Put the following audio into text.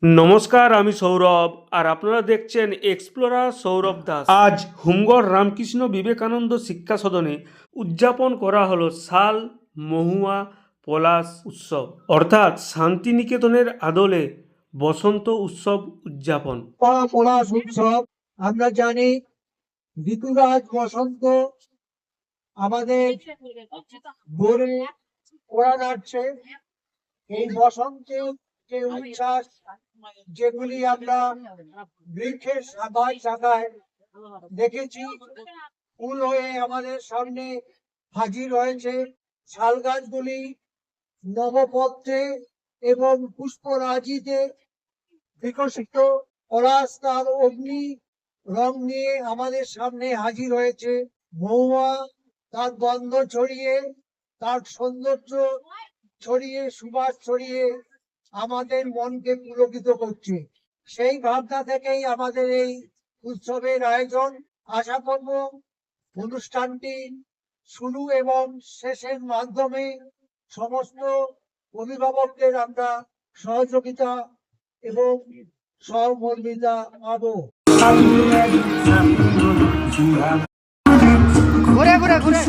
নমস্কার, আমি সৌরভ আর আপনারা দেখছেন এক্সপ্লোরার সৌরভ দাস। আজ হুমগড় রামকৃষ্ণ বিবেকানন্দ শিক্ষা সদনে উদযাপন করা হলো সাল মহুয়া পলাশ উৎসব, অর্থাৎ শান্তিনিকেতনের আদলে বসন্ত উৎসব উদযাপন। পলাশ উৎসব আমরা জানি ঋতুরাজ বসন্ত আমাদের ভোরে ওড়া নাড়ছে। এই বসন্তের যে উচ্ছ্বাস, যেগুলি আমরা বৃক্ষের শাখায় শাখায় দেখেছি, ফুল হয়ে আমাদের সামনে হাজির হয়েছে। শাল গাছগুলি নবপত্রে এবং পুষ্পরাজিতে বিকশিত। পলাশ তার অগ্নি রং নিয়ে আমাদের সামনে হাজির হয়েছে। মহুয়া তার গন্ধ ছড়িয়ে, তার সৌন্দর্য ছড়িয়ে, সুবাস ছড়িয়ে আমাদের মনকে পুলকিত করছে। সেই ভাবনা থেকেই আমাদের এই উৎসবের আয়োজন। আশা করব অনুষ্ঠানটি শুরু এবং শেষের মাধ্যমে সমস্ত অভিভাবকদের আমরা সহযোগিতা এবং সহমর্মিতা পাবো। ঘুরে ঘুরে ঘুরে